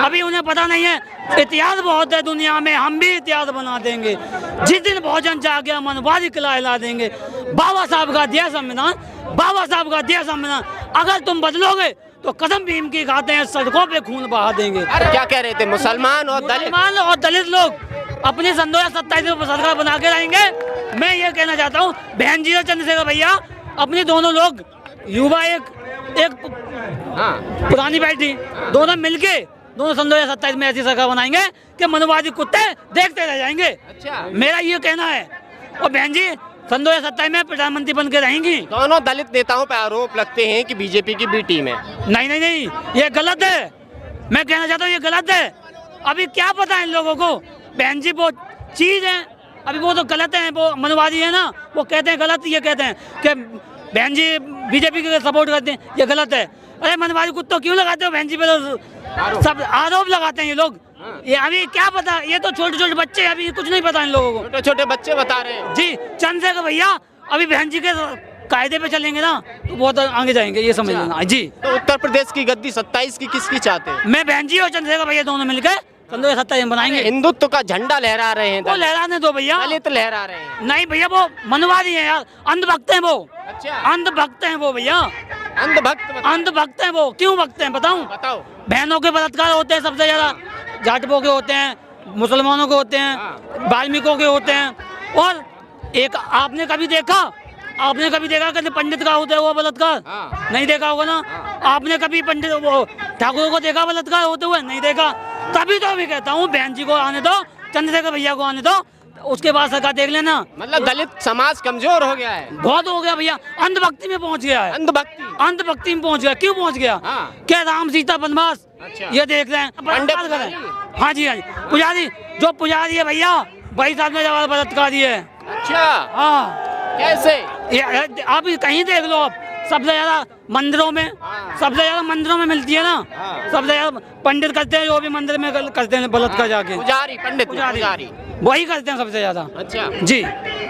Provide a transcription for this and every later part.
अभी उन्हें पता नहीं है इतिहास बहुत है दुनिया में, हम भी इतिहास बना देंगे। जिस दिन भोजन चाह गया मनवादी किला हिला देंगे। बाबा साहब का दिया संविधान, बाबा साहब का दिया संविधान अगर तुम बदलोगे तो कदम भीम की खाते हैं, सड़कों पे खून बहा देंगे। अरे क्या कह रहे थे, मुसलमान और दलित लोग अपनी सन 2027 में सरकार बना के रहेंगे। मैं ये कहना चाहता हूँ बहन जी और चंद्रशेखर भैया अपने दोनों लोग युवा एक पुरानी पार्टी दोनों मिलके दोनों सन 2027 में ऐसी सरकार बनाएंगे कि मनवादी कुत्ते देखते रह जाएंगे। अच्छा, मेरा ये कहना है। और बहन जी सन 2027 में प्रधानमंत्री बन के रहेंगी। दोनों दलित नेताओं पर आरोप लगते हैं कि बीजेपी की बी टीम है। नहीं, ये गलत है। मैं कहना चाहता हूँ ये गलत है। अभी क्या पता है इन लोगों को, बहन जी वो चीज है, अभी वो तो गलत है, वो मनवादी है ना, वो कहते हैं गलत, ये कहते हैं कि बहन जी बीजेपी के सपोर्ट करते हैं, ये गलत है। अरे मनवादी कुत्तों क्यों लगाते हो बहन जी पे, तो सब आरोप लगाते हैं ये लोग। ये अभी क्या पता, ये तो छोटे छोटे बच्चे हैं, अभी कुछ नहीं पता इन लोगों को। छोटे छोटे बच्चे बता रहे हैं जी। चंद्रशेखर भैया अभी बहन जी के कायदे पे चलेंगे ना तो बहुत आगे जाएंगे, ये समझ लेना जी। तो उत्तर प्रदेश की गद्दी 27 की किसकी चाहते हैं? मैं बहन जी और चंद्रशेखर भैया दोनों मिलकर सन 2027 में बनाएंगे। हिंदुत्व का झंडा लहरा रहे हैं, वो लहराने दो भैया, दलित लहरा रहे हैं। नहीं भैया वो मनवादी है यार, अंधभक्त हैं वो। अच्छा, अंधभक्त हैं वो भैया, अंधभक्त हैं वो। क्यों भक्त हैं बताऊं? बताओ। बहनों के बलात्कार होते हैं सबसे ज्यादा, जाटवों के होते हैं, मुसलमानों के होते हैं, वाल्मीकियों के होते हैं। और एक आपने कभी देखा कि पंडित का होता है वो बलात्कार? नहीं देखा होगा ना। आपने कभी पंडित वो ठाकुरों को देखा बलात्कार होते हुए? नहीं देखा। तभी तो मैं कहता हूँ बहन जी को आने दो, चंद्रशेखर भैया को आने दो, उसके बाद सरकार देख लेना। मतलब दलित समाज कमजोर हो गया है, बहुत हो गया भैया, अंधभक्ति में पहुंच गया है। अंधभक्ति में पहुंच गया। क्यों पहुंच गया? क्या राम सीता वनवास ये देख रहे हैं, बलात्कार कर रहे हैं। हाँ जी पुजारी, जो पुजारी है भैया भाई साहब ने जवाब बलात्कार है। अच्छा, हाँ कैसे? आप कहीं देख लो, आप सबसे ज्यादा मंदिरों में मिलती है ना। सबसे ज्यादा पंडित करते हैं, जो भी मंदिर में करते हैं बलात्कार जाके, पुजारी वही करते हैं सबसे ज्यादा। अच्छा जी।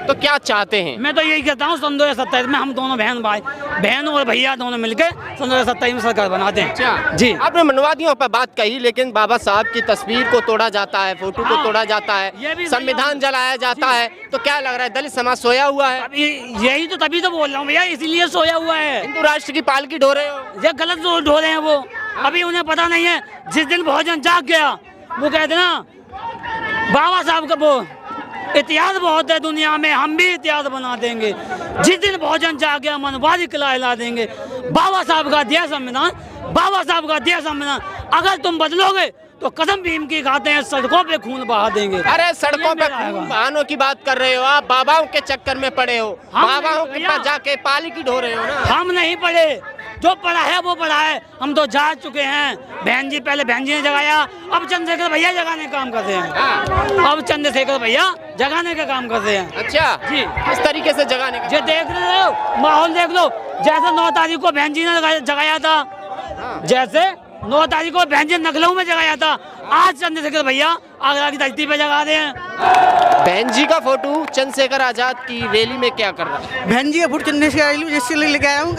तो क्या चाहते हैं? मैं तो यही कहता हूँ सन 2027 में हम दोनों बहन और भैया दोनों मिलकर सन 2027 में सरकार बनाते हैं। अच्छा जी। आपने मनवादियों पर बात कही, लेकिन बाबा साहब की तस्वीर को तोड़ा जाता है, फोटो को तोड़ा जाता है, संविधान जलाया जाता है, तो क्या लग रहा है दलित समाज सोया हुआ है? यही तो, तभी तो बोल रहा हूँ भैया, इसीलिए सोया हुआ है। हिंदू राष्ट्र की पालकी ढो रहे हो? ये गलत ढो रहे हैं वो। अभी उन्हें पता नहीं है, जिस दिन भोजन जाग गया वो कहते ना बाबा साहब का वो इतिहास बहुत है दुनिया में, हम भी इतिहास बना देंगे। जिस दिन भोजन चाह गया मनवादी किला हिला देंगे। बाबा साहब का दिया संविधान, बाबा साहब का दिया संविधान अगर तुम बदलोगे तो कदम भीम की खाते हैं, सड़कों पे खून बहा देंगे। अरे सड़कों पे खून बहाने की बात कर रहे हो आप, बाबाओं के चक्कर में पड़े हो, बाबाओं के पास जाके पालकी ढो रहे हो ना। हम नहीं पढ़े, जो पढ़ा है वो पढ़ा है, हम तो जा चुके हैं। बहन जी पहले बहन जी ने जगाया, अब चंद्रशेखर भैया जगाने का काम करते हैं। अब चंद्रशेखर भैया जगाने का काम करते हैं। अच्छा जी। किस तरीके से जगाने का? जो देख रहे हो माहौल देख लो, जैसे 9 तारीख को बहन जी ने जगाया था, जैसे 9 तारीख को बहन जी लखनऊ में जगाया था, आज चंद्रशेखर भैया आगरा की धरती पे जगा रहे हैं। बहन जी का फोटो चंद्रशेखर आजाद की रैली में क्या कर रहा है? बहन जी का फोटो चंद्रशेखर रैली में जैसे लेके आया हूँ,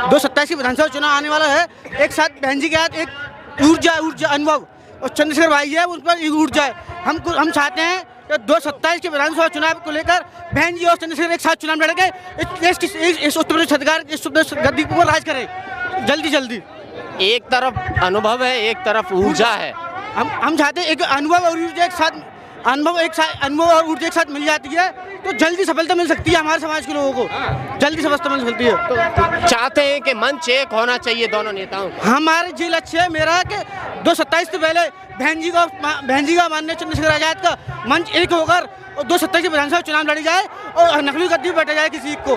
227 विधानसभा चुनाव आने वाला है। एक साथ बहन जी के साथ एक ऊर्जा अनुभव, और चंद्रशेखर भाई है उस पर ऊर्जा है। हम चाहते हैं कि 227 के विधानसभा चुनाव को लेकर बहन जी और चंद्रशेखर एक साथ चुनाव लड़के इस उत्तर प्रदेश सरकार इस गद्दी पर राज करे जल्दी। एक तरफ अनुभव है, एक तरफ ऊर्जा है। हम चाहते हैं एक अनुभव और ऊर्जा एक साथ, अनुभव और ऊर्जा एक साथ मिल जाती है तो जल्दी सफलता मिल सकती है हमारे समाज के लोगों को, जल्दी सफलता मिल सकती है। तो चाहते हैं कि मंच एक होना चाहिए दोनों नेताओं को। हमारे जी लक्ष्य है मेरा कि 227 से पहले बहन जी का माननीय चंद्रशेखर आजाद का मंच एक होकर और 227 के विधानसभा चुनाव लड़ी जाए और नकली गद्दी बैठा जाए किसी को।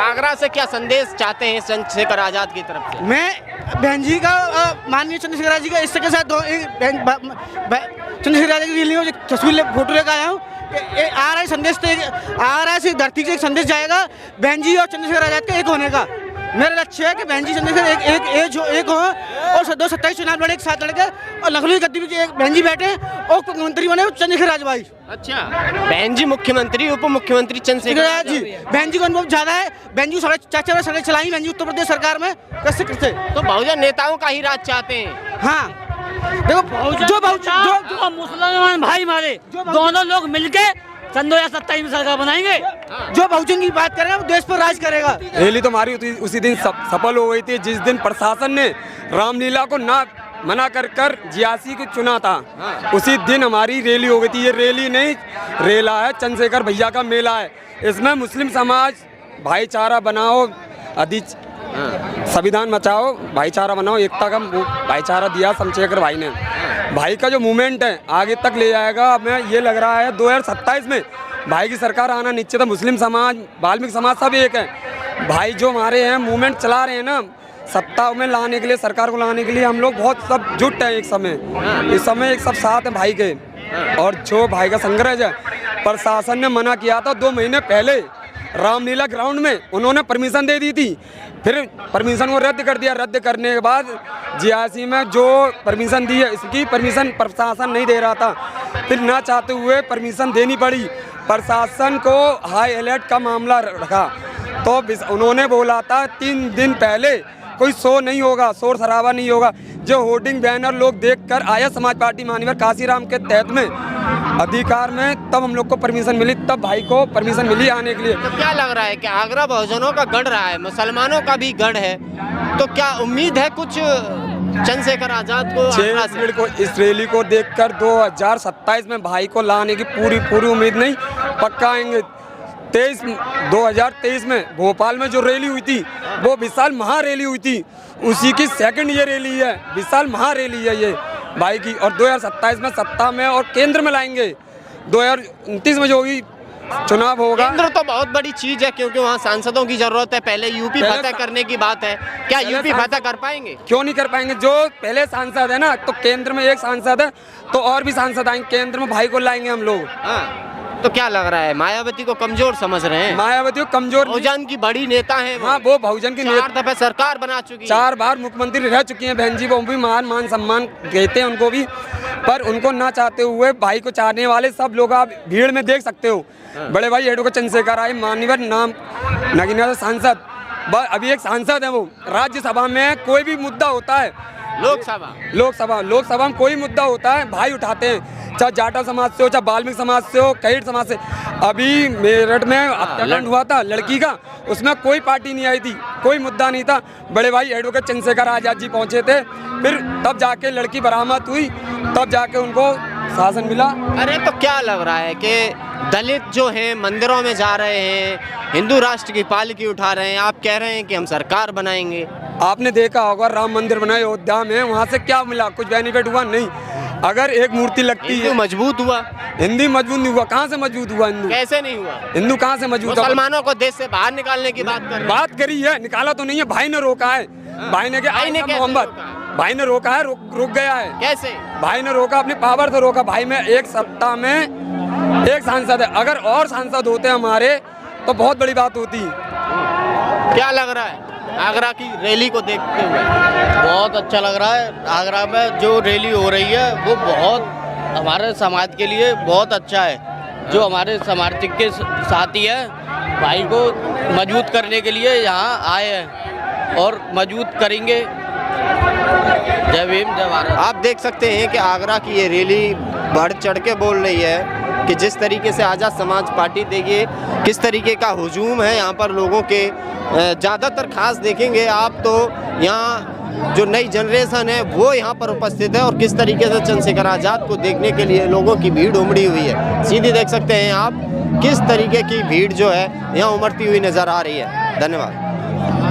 आगरा से क्या संदेश चाहते हैं चंद्रशेखर आजाद की तरफ से? मैं बहन जी का माननीय चंद्रशेखर आजाद जी का इसके साथ चंद्रशेखर आजाद की रैली में तस्वीर फोटो लेकर आया हूँ। आ रहा है धरती से एक संदेश जाएगा बहन जी और चंद्रशेखर आजाद का एक होने का। मेरा लक्ष्य है कि बहन जी चंद्रशेखर एक हो और 227 चुनाव लड़े एक साथ लड़के और लखनऊ गद्दी में एक बहन जी बैठे और मुख्यमंत्री बने चंद्रशेखर आजाद भाई। अच्छा, बहन जी मुख्यमंत्री, उप मुख्यमंत्री चंद्रशेखर आजाद जी। बहन जी को अनुभव ज्यादा है, बहन जी 4 सड़क चलाई बहन जी उत्तर प्रदेश सरकार में कैसे करते। तो बहुजन नेताओं का ही राज चाहते हैं। हाँ, देखो जो मुसलमान भाई हमारे दोनों लोग मिलके सन 2027 में सरकार बनाएंगे। जो बहुजन की बात करेगा वो देश पर राज करेगा। रैली तो हमारी उसी दिन सफल हो गई थी जिस दिन प्रशासन ने रामलीला को ना मना कर जियासी को चुना था। उसी दिन हमारी रैली हो गई थी। ये रैली नहीं, रेला है, चंद्रशेखर भैया का मेला है। इसमें मुस्लिम समाज भाईचारा बनाओ, संविधान बचाओ, भाईचारा बनाओ, एकता का भाईचारा दिया चंद्रशेखर भाई ने। भाई का जो मूवमेंट है आगे तक ले जाएगा। हमें ये लग रहा है 2027 में भाई की सरकार आना निश्चित है। मुस्लिम समाज, वाल्मीकि समाज सब एक है। भाई जो हमारे हैं मूवमेंट चला रहे हैं ना, सत्ता में लाने के लिए, सरकार को लाने के लिए हम लोग बहुत सब जुट हैं। एक समय इस समय एक सब साथ है भाई के। और जो भाई का संघर्ष है, प्रशासन ने मना किया था 2 महीने पहले रामलीला ग्राउंड में, उन्होंने परमिशन दे दी थी, फिर परमिशन को रद्द कर दिया। रद्द करने के बाद जियासी में जो परमिशन दी है, इसकी परमिशन प्रशासन नहीं दे रहा था, फिर ना चाहते हुए परमिशन देनी पड़ी। प्रशासन को हाई अलर्ट का मामला रखा तो उन्होंने बोला था 3 दिन पहले कोई शो नहीं होगा, शोर शराबा नहीं होगा। जो होर्डिंग बैनर लोग देखकर आया समाज पार्टी महानिवर काशीराम के तहत में अधिकार में, तब हम लोग को परमिशन मिली, तब भाई को परमिशन मिली आने के लिए। तो क्या लग रहा है कि आगरा बहुजनों का गढ़ रहा है, मुसलमानों का भी गढ़ है, तो क्या उम्मीद है कुछ चंद्रशेखर आजाद को आगरा से? को इस रैली को देखकर 2027 में भाई को लाने की पूरी उम्मीद नहीं, पक्का आएंगे। 2023 में भोपाल में जो रैली हुई थी वो विशाल महारैली हुई थी, उसी की सेकंड ये रैली है, विशाल महारैली है ये भाई की। और 2027 में सत्ता में और केंद्र में लाएंगे। 2029 में जो भी चुनाव होगा, केंद्र तो बहुत बड़ी चीज है क्योंकि वहाँ सांसदों की जरूरत है। पहले यूपी फतह करने की बात है, क्या यूपी फतह कर पाएंगे? क्यों नहीं कर पाएंगे? जो पहले सांसद है ना, तो केंद्र में एक सांसद है तो और भी सांसद आएंगे, केंद्र में भाई को लाएंगे हम लोग। तो क्या लग रहा है, मायावती को कमजोर समझ रहे हैं? मायावती को कमजोर, बहुजन की बड़ी नेता है वो। हाँ, वो बहुजन की 4 दफे सरकार बना चुकी है, 4 बार मुख्यमंत्री रह चुकी हैं बहन जी। वो भी मान सम्मान देते हैं उनको भी, पर उनको ना चाहते हुए भाई को चाहने वाले सब लोग आप भीड़ में देख सकते हो। बड़े भाई एडवोकेट चंद्रशेखर आए माननीय नाम नगीना सांसद, अभी एक सांसद है वो। राज्यसभा में कोई भी मुद्दा होता है, लोकसभा में कोई मुद्दा होता है भाई उठाते हैं, चाहे जाटा समाज से हो, चाहे वाल्मीकि समाज से हो, कैट समाज से। अभी मेरठ में हत्याकांड हुआ था लड़की का, उसमें कोई पार्टी नहीं आई थी, कोई मुद्दा नहीं था। बड़े भाई एडवोकेट चंद्रशेखर आजाद जी पहुंचे थे, फिर तब जाके लड़की बरामद हुई, तब जाके उनको शासन मिला। अरे तो क्या लग रहा है कि दलित जो हैं मंदिरों में जा रहे हैं, हिंदू राष्ट्र की पालकी उठा रहे हैं, आप कह रहे हैं कि हम सरकार बनाएंगे। आपने देखा होगा राम मंदिर बनाए अयोध्या में, वहाँ से क्या मिला? कुछ बेनिफिट हुआ नहीं। अगर एक मूर्ति लगती है, मजबूत हुआ, हिंदी मजबूत नहीं हुआ। कहाँ से मजबूत हुआ हिंदू? कैसे नहीं हुआ? हिंदू कहाँ से मजबूत हुआ? मुसलमानों को देश से बाहर निकालने की बात करी है, निकाला तो नहीं है, भाई ने रोका है। भाई ने मोहम्मद भाई ने रोका है, रुक गया है। कैसे? भाई ने रोका, अपनी पावर से रोका। भाई में एक सत्ता में एक सांसद है, अगर और सांसद होते हमारे तो बहुत बड़ी बात होती। क्या लग रहा है आगरा की रैली को देखते हुए? बहुत अच्छा लग रहा है। आगरा में जो रैली हो रही है वो बहुत हमारे समाज के लिए बहुत अच्छा है। जो हमारे समर्थक के साथी है, भाई को मजबूत करने के लिए यहाँ आए हैं और मजबूत करेंगे। जय भीम, जय भारत। आप देख सकते हैं कि आगरा की ये रैली बढ़ चढ़ के बोल रही है कि जिस तरीके से आज़ाद समाज पार्टी, देखिए किस तरीके का हुजूम है यहाँ पर लोगों के। ज़्यादातर खास देखेंगे आप तो यहाँ जो नई जनरेशन है वो यहाँ पर उपस्थित है और किस तरीके से चंद्रशेखर आज़ाद को देखने के लिए लोगों की भीड़ उमड़ी हुई है। सीधी देख सकते हैं आप किस तरीके की भीड़ जो है यहाँ उमड़ती हुई नज़र आ रही है। धन्यवाद।